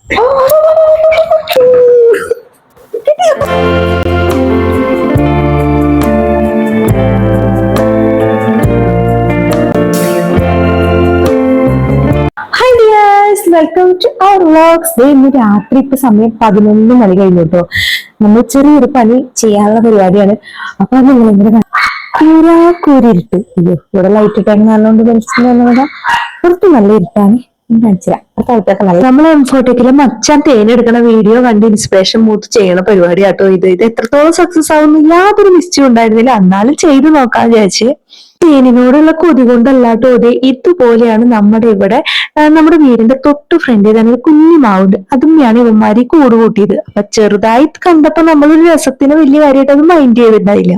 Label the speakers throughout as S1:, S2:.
S1: Welcome to our vlogs. ഇന്ന് രാത്രി ഇപ്പൊ സമയം 11 മണി കഴിഞ്ഞു കേട്ടോ. നമ്മൾ ചെറിയൊരു പണി ചെയ്യാനുള്ള പരിപാടിയാണ്. അപ്പൊ അത് നിങ്ങളിങ്ങനെ കൂരിരുട്ട്. അയ്യോ, ഇവിടെ ലൈറ്റ് ഇട്ടാണ് നല്ലോണ്ട് മനസ്സിലാവുന്നതാ. പുറത്ത് നല്ല ഇരുട്ടാണ്. നമ്മൾ എംഫോട്ടേക്കിലെ മച്ചാൻ തേനെടുക്കണ വീഡിയോ കണ്ട് ഇൻസ്പിറേഷൻ മൂത്ത് ചെയ്യണ പരിപാടി കേട്ടോ ഇത് എത്രത്തോളം സക്സസ് ആവുന്നു യാതൊരു നിശ്ചയം ഉണ്ടായിരുന്നില്ല. എന്നാലും ചെയ്തു നോക്കാൻ വിചാരിച്ച്. തേനിനോടുള്ള കൊതി കൊണ്ടല്ലാട്ടോ അതെ ഇതുപോലെയാണ് നമ്മുടെ വീടിന്റെ തൊട്ട് ഫ്രണ്ടിൽ തന്നെ ഒരു കുഞ്ഞു മാവുണ്ട്. അതുമ്മയാണ് ഇവന്മാരി കൂട് കൂട്ടിയത്. അപ്പൊ ചെറുതായി കണ്ടപ്പോ നമ്മളൊരു രസത്തിന് വലിയ കാര്യമായിട്ട് അത് മൈൻഡ് ചെയ്തിട്ടുണ്ടായില്ല.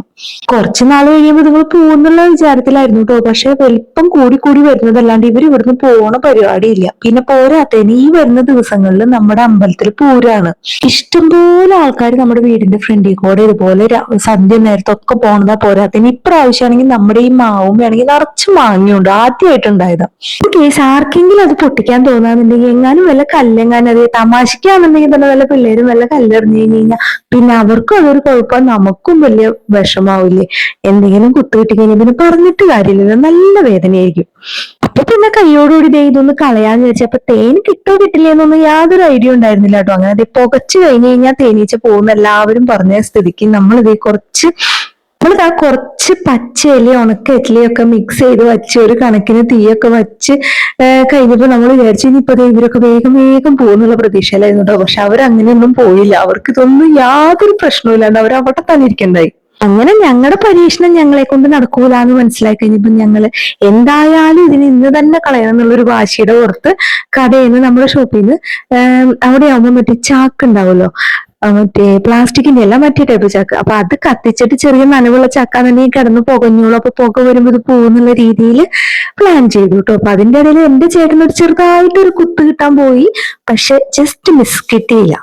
S1: കുറച്ച് നാൾ കഴിയുമ്പോൾ നിങ്ങൾ പോകുന്നുള്ള വിചാരത്തിലായിരുന്നു കേട്ടോ. പക്ഷെ വലിപ്പം കൂടി കൂടി വരുന്നതല്ലാണ്ട് ഇവർ ഇവിടുന്ന് പോണ പരിപാടിയില്ല. പിന്നെ പോരാത്തതിന് ഈ വരുന്ന ദിവസങ്ങളിൽ നമ്മുടെ അമ്പലത്തിൽ പൂരാണ്. ഇഷ്ടംപോലെ ആൾക്കാർ നമ്മുടെ വീടിന്റെ ഫ്രണ്ടിൽ കൂടെ ഇതുപോലെ സന്ധ്യ നേരത്തൊക്കെ പോണതാ. പോരാത്തതിന് ഇപ്രാവശ്യമാണെങ്കിൽ നമ്മുടെ ഈ മാവും വേണമെങ്കിൽ നിറച്ച് മാങ്ങയുണ്ട്. ആദ്യമായിട്ടുണ്ടായതാ. കേസ് ആർക്കെങ്കിലും അത് പൊട്ടിക്കാൻ തോന്നാന്നുണ്ടെങ്കിൽ എങ്ങാനും വല്ല കല്ലെങ്ങാനും അത് തമാശക്കാണെന്നുണ്ടെങ്കിൽ തന്നെ വല്ല പിള്ളേരും വല്ല കല്ലെറിഞ്ഞു കഴിഞ്ഞാൽ പിന്നെ അവർക്കും അതൊരു കുഴപ്പം, നമുക്കും വലിയ വിഷമാവില്ലേ. എന്തെങ്കിലും കുത്തു കിട്ടി കഴിഞ്ഞാൽ പിന്നെ പറഞ്ഞിട്ട് കാര്യമില്ലല്ലോ, നല്ല വേദനയായിരിക്കും. അപ്പൊ പിന്നെ കയ്യോടുകൂടി ഇതൊന്ന് കളയാന്ന് വെച്ചപ്പോ തേൻ കിട്ടോ കിട്ടില്ല എന്നൊന്നും യാതൊരു ഐഡിയ ഉണ്ടായിരുന്നില്ല കേട്ടോ. അങ്ങനെ അത് പുകച്ചു കഴിഞ്ഞു കഴിഞ്ഞാൽ തേനീച്ച പോകുന്ന എല്ലാവരും പറഞ്ഞ സ്ഥിതിക്ക് നമ്മളിത് കുറച്ച് പച്ച ഇല ഉണക്ക ഇലയൊക്കെ മിക്സ് ചെയ്ത് വെച്ച് ഒരു കണക്കിന് തീയൊക്കെ വെച്ച് കഴിഞ്ഞപ്പോ നമ്മൾ വിചാരിച്ചു ഇനിയിപ്പോ ഇവരൊക്കെ വേഗം വേഗം പോകുന്നുള്ള പ്രതീക്ഷയിലായിരുന്നു കേട്ടോ. പക്ഷെ അവരങ്ങനെയൊന്നും പോയില്ല. അവർക്ക് ഇതൊന്നും യാതൊരു പ്രശ്നമില്ലാണ്ട് അവർ അവിടെ തന്നെ ഇരിക്കണ്ടായി. അങ്ങനെ ഞങ്ങളുടെ പരീക്ഷണം ഞങ്ങളെ കൊണ്ട് നടക്കൂല എന്ന് മനസ്സിലാക്കി കഴിഞ്ഞപ്പോ ഞങ്ങള് എന്തായാലും ഇതിന് ഇന്ന് തന്നെ കളയണം എന്നുള്ളൊരു വാശിയുടെ പുറത്ത് കടയിൽ നിന്ന് നമ്മുടെ ഷോപ്പിൽ നിന്ന് അവിടെ ആവുമ്പോൾ മറ്റേ ചാക്ക് ഉണ്ടാവുമല്ലോ, മറ്റേ പ്ലാസ്റ്റിക്കിന്റെ അല്ല മറ്റേ ടൈപ്പ് ചാക്ക്. അപ്പൊ അത് കത്തിച്ചിട്ട് ചെറിയ നനവുള്ള ചക്കാന്നുണ്ടെങ്കിൽ കിടന്ന് പുകഞ്ഞോളൂ. അപ്പൊ പുക വരുമ്പോൾ ഇത് പോകുന്നുള്ള രീതിയിൽ പ്ലാൻ ചെയ്തു കേട്ടോ. അപ്പൊ അതിന്റെ ഇടയിൽ എന്റെ ചേട്ടനൊരു ചെറുതായിട്ടൊരു കുത്ത് കിട്ടാൻ പോയി. പക്ഷെ ജസ്റ്റ് മിസ് കിട്ടിയില്ല.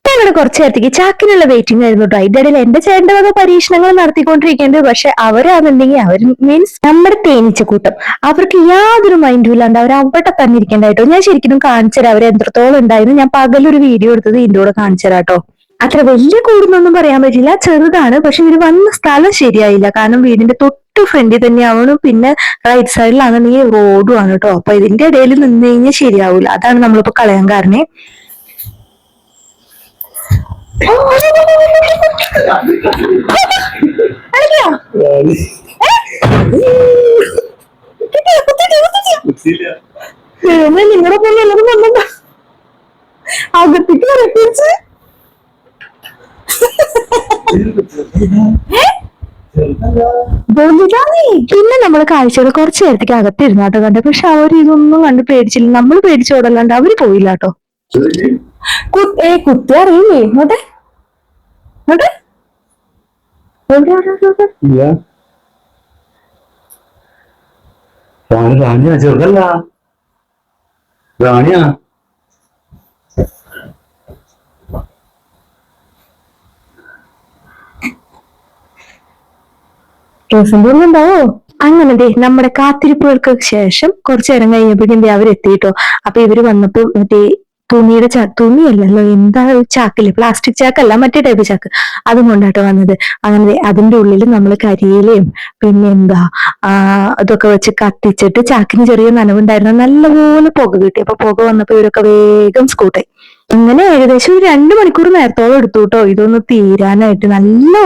S1: ഞങ്ങളുടെ കുറച്ചു നേരത്തേക്ക് ചാക്കിനുള്ള വെയിറ്റിംഗ് ആയിരുന്നു കേട്ടോ. അതിന്റെ ഇടയിൽ എന്റെ ചേട്ടന്റെ വക പരീക്ഷണങ്ങൾ നടത്തിക്കൊണ്ടിരിക്കേണ്ടത്. പക്ഷെ അവരാണെന്നുണ്ടെങ്കിൽ അവർ മീൻസ് നമ്മുടെ തേനീച്ചക്കൂട്ടം അവർക്ക് യാതൊരു മൈൻഡും ഇല്ലാണ്ട് അവർ അവിടെ തന്നെ ഇരിക്കേണ്ടായിട്ടോ. ഞാൻ ശരിക്കും കാണിച്ചു തരാം അവർ എത്രത്തോളം ഉണ്ടായിരുന്നു. ഞാൻ പകലൊരു വീഡിയോ എടുത്തത് ഇതിന്റെ കൂടെ കാണിച്ചു തരാം കേട്ടോ. അത്ര വലിയ കൂടുന്നൊന്നും പറയാൻ പറ്റില്ല, ചെറുതാണ്. പക്ഷെ ഇവര് വന്ന സ്ഥലം ശരിയായില്ല. കാരണം വീടിന്റെ തൊട്ട് ഫ്രണ്ടിൽ തന്നെയാവണം. പിന്നെ റൈറ്റ് സൈഡിലാണെന്നുണ്ടെങ്കിൽ റോഡും ആണ് കേട്ടോ. അപ്പൊ ഇതിന്റെ ഇടയിൽ നിന്ന് കഴിഞ്ഞാൽ ശരിയാവൂല. അതാണ് നമ്മളിപ്പോ കളയാൻ കാരണേ. നിങ്ങളുടെ പോലെ എല്ലാവരും വന്നിട്ട അകത്തേക്ക് ഇറക്കിച്ച് പിന്നെ നമ്മള് കാഴ്ചകൾ കുറച്ചു നേരത്തേക്ക് അകത്തിരുന്നാട്ടോ കണ്ടേ. പക്ഷെ അവർ ഇതൊന്നും കണ്ട് പേടിച്ചില്ല. നമ്മൾ പേടിച്ചോടല്ലാണ്ട് അവര് പോയില്ല കേട്ടോ. കുത്തി അറിയില്ലേ ഇങ്ങോട്ടെ ഇങ്ങോട്ടെ
S2: റാണിയാ ചെറുതല്ല റാണിയാ.
S1: ഉണ്ടാവോ? അങ്ങനെ നമ്മുടെ കാത്തിരിപ്പുകൾക്ക് ശേഷം കുറച്ചു നേരം കഴിഞ്ഞപ്പോഴേക്കും അവരെത്തിയിട്ടോ. അപ്പൊ ഇവര് വന്നപ്പോ മറ്റേ തുണിയുടെ തുണിയല്ലല്ലോ, എന്താ ചാക്കില്ലേ, പ്ലാസ്റ്റിക് ചാക്കല്ല മറ്റേ ടൈപ്പ് ചാക്ക്, അതും കൊണ്ടാട്ടോ വന്നത്. അങ്ങനെ അതിന്റെ ഉള്ളിൽ നമ്മൾ കരിയിലയും പിന്നെ അതൊക്കെ വെച്ച് കത്തിച്ചിട്ട് ചാക്കിന് ചെറിയ നനവുണ്ടായിരുന്നു. നല്ലപോലെ പുക കിട്ടി. അപ്പൊ പുക വന്നപ്പോ ഇവരൊക്കെ വേഗം സ്കൂട്ടായി. അങ്ങനെ ഏകദേശം ഒരു 2 മണിക്കൂർ നേരത്തോളം എടുത്തു കേട്ടോ ഇതൊന്ന് തീരാനായിട്ട്. നല്ല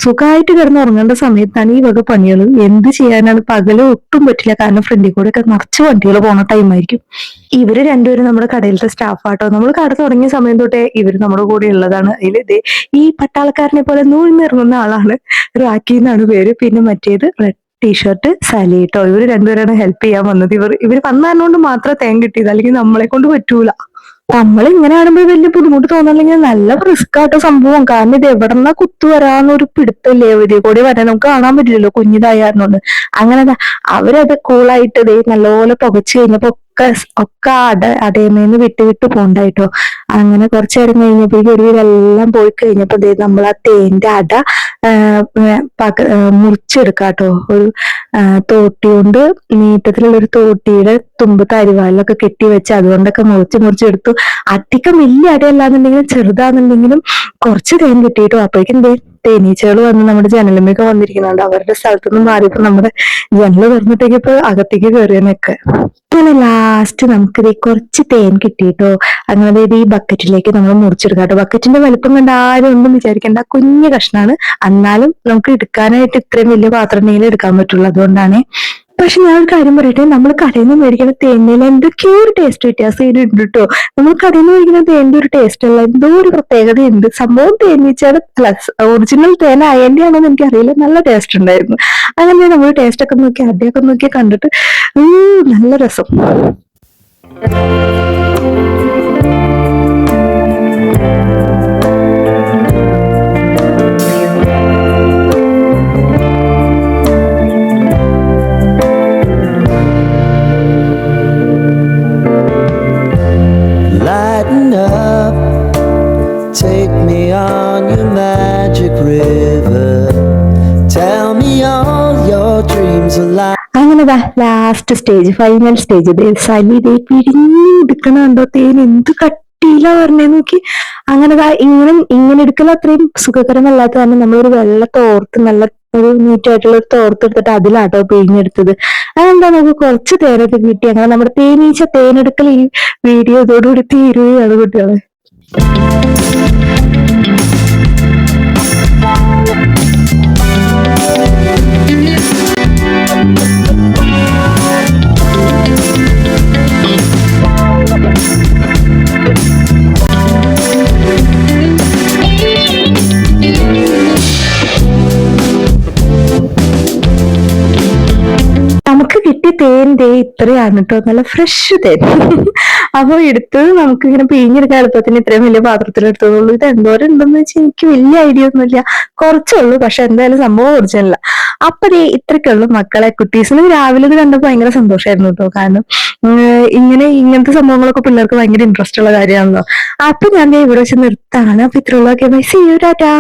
S1: സുഖമായിട്ട് കിടന്ന് ഉറങ്ങേണ്ട സമയത്താണ് ഈ വക പണികൾ. എന്ത് ചെയ്യാനാണ്, പകല് ഒട്ടും പറ്റില്ല. കാരണം ഫ്രണ്ടിൽ കൂടെ ഒക്കെ നിറച്ച് വണ്ടികൾ പോണ ടൈമായിരിക്കും. ഇവര് രണ്ടുപേരും നമ്മുടെ കടയിലത്തെ സ്റ്റാഫാട്ടോ. നമ്മൾ കട തുടങ്ങിയ സമയം തൊട്ടേ ഇവര് നമ്മുടെ കൂടെ ഉള്ളതാണ്. അതിൽ ഈ പട്ടാളക്കാരനെ പോലെ നൂഴ്ന്നിറങ്ങുന്ന ആളാണ് റാക്കി എന്നാണ് പേര്. പിന്നെ മറ്റേത് റെഡ് ടീഷർട്ട് സലി കേട്ടോ. ഇവര് രണ്ടുപേരാണ് ഹെൽപ്പ് ചെയ്യാൻ വന്നത്. ഇവര് വന്നതുകൊണ്ട് മാത്രമേ തേൻ കിട്ടിയത്, അല്ലെങ്കിൽ നമ്മളെ കൊണ്ട് പറ്റൂല. നമ്മൾ ഇങ്ങനെ കാണുമ്പോൾ വലിയ ബുദ്ധിമുട്ട് തോന്നുന്നില്ലെങ്കിൽ നല്ല റിസ്ക് ആട്ടോ സംഭവം. കാരണം ഇത് എവിടെന്നാ കുത്തു വരാന്നൊരു പിടുത്തല്ലേ. ഇതിൽ കൂടി വരാൻ നമുക്ക് കാണാൻ പറ്റില്ലല്ലോ കുഞ്ഞിതായതുകൊണ്ട്. അങ്ങനെ അവരത് കൂളായിട്ട് നല്ലപോലെ പുകച്ചു കഴിഞ്ഞപ്പോ ഒക്കെ അടയമേന്ന് വിട്ട് വിട്ട് പോണ്ടായിട്ടോ. അങ്ങനെ കുറച്ചു നേരം കഴിഞ്ഞപ്പോഴേക്കും ഒരുവിധം എല്ലാം പോയി കഴിഞ്ഞപ്പോ നമ്മൾ ആ തേന്റെ അട മുറിച്ചെടുക്കാട്ടോ. ഒരു തോട്ടി കൊണ്ട് നീട്ടത്തിലുള്ള ഒരു തോട്ടിയുടെ തുമ്പത്ത് അരിവാളിലൊക്കെ കെട്ടി വെച്ച് അതുകൊണ്ടൊക്കെ മുറിച്ചെടുത്തു. അധികം വലിയ അടയല്ലാന്നുണ്ടെങ്കിലും ചെറുതാന്നുണ്ടെങ്കിലും കുറച്ച് തേൻ കിട്ടിയിട്ടു. അപ്പോഴേക്കും തേനീച്ചകൾ വന്ന് നമ്മുടെ ജനലുമൊക്കെ വന്നിരിക്കുന്നുണ്ട്. അവരുടെ സ്ഥലത്തുനിന്ന് മാറിയപ്പോ നമ്മുടെ ജനല് തുറന്നിട്ടേക്കിപ്പോ അകത്തേക്ക് കയറിയനൊക്കെ. അങ്ങനെ ലാസ്റ്റ് നമുക്കിത് കുറച്ച് തേൻ കിട്ടിയിട്ടോ. അങ്ങനെ ഈ ബക്കറ്റിലേക്ക് നമ്മൾ മുറിച്ചെടുക്കാട്ടോ. ബക്കറ്റിന്റെ വലിപ്പം കണ്ട് ആരും ഒന്നും വിചാരിക്കേണ്ട, കുഞ്ഞു കഷ്ണാണ്. എന്നാലും നമുക്ക് എടുക്കാനായിട്ട് ഇത്രയും വലിയ പാത്രം ഉണ്ടെങ്കിൽ എടുക്കാൻ പറ്റുള്ളൂ, അതുകൊണ്ടാണ്. പക്ഷെ ഞാൻ ഒരു കാര്യം പറയട്ടെ, നമ്മൾ കടയിൽ നിന്ന് മേടിക്കുന്ന തേനിൽ എന്തൊക്കെയോ ഒരു ടേസ്റ്റ് വ്യത്യാസം ഇതിനുണ്ട് കേട്ടോ. നമ്മൾ കടയിൽ നിന്ന് മേടിക്കുന്ന തേനിന്റെ ഒരു ടേസ്റ്റ് അല്ല, എന്തോ ഒരു പ്രത്യേകതയുണ്ട്. സംഭവം തേനീച്ചയുടെ പ്ലസ് ഒറിജിനൽ തേൻ ആയതിന്റെയാണോ എന്ന് എനിക്കറിയില്ല, നല്ല ടേസ്റ്റ് ഉണ്ടായിരുന്നു. അങ്ങനെ നമ്മൾ ടേസ്റ്റ് ഒക്കെ നോക്കി അടിയൊക്കെ നോക്കി കണ്ടിട്ട് നല്ല രസം.
S2: Take me on your magic river. Tell me all your dreams alive.
S1: അങ്ങനെ ലാസ്റ്റ് സ്റ്റേജ്, ഫൈനൽ സ്റ്റേജ്. സലി പിടിഞ്ഞെടുക്കണുണ്ടോ തേൻ, എന്ത് കട്ടിയിലാ പറഞ്ഞേ നോക്കി. അങ്ങനെ ഇങ്ങനെ എടുക്കൽ അത്രയും സുഖകരമല്ലാത്ത കാരണം നമ്മളൊരു വെള്ള തോർത്ത്, നല്ല ഒരു നീറ്റായിട്ടുള്ള ഒരു തോർത്തെടുത്തിട്ട് അതിലാട്ടോ പിഴിഞ്ഞെടുത്തത്. അതെന്താ നമുക്ക് കുറച്ച് തേനൊക്കെ കിട്ടി. അങ്ങനെ നമ്മുടെ തേനീച്ച തേനെടുക്കൽ ഈ വീഡിയോ ഇതോടുകൂടി തീരുകയാണ് കുട്ടികളെ. നമുക്ക് കിട്ടിയ തേൻ ഇത്രയാണ് കേട്ടോ, നല്ല ഫ്രഷ് തേൻ. അപ്പൊ എടുത്തത് നമുക്ക് ഇങ്ങനെ പിഴിഞ്ഞെടുക്കാൻ എളുപ്പത്തിന് ഇത്രയും വലിയ പാത്രത്തിൽ എടുത്തതുള്ളൂ. ഇത് എന്തോരം ഉണ്ടെന്ന് വെച്ചാൽ എനിക്ക് വലിയ ഐഡിയ ഒന്നുമില്ല, കുറച്ചുള്ളൂ. പക്ഷെ എന്തായാലും സംഭവം ഒറിജിനല്ല. അപ്പൊ ഇത്രയ്ക്കുള്ളൂ മക്കളെ. കുട്ടീസിന് രാവിലെ ഇത് കണ്ടപ്പോ ഭയങ്കര സന്തോഷമായിരുന്നു കേട്ടോ. കാരണം ഇങ്ങനത്തെ സംഭവങ്ങളൊക്കെ പിള്ളേർക്ക് ഭയങ്കര ഇൻട്രസ്റ്റ് ഉള്ള കാര്യമാണല്ലോ. അപ്പൊ ഞാൻ ഇവിടെ വെച്ച് നിർത്താണ്. അപ്പൊ ഇത്രയുള്ളതൊക്കെ ബൈ, സീ യു, ടാറ്റാ.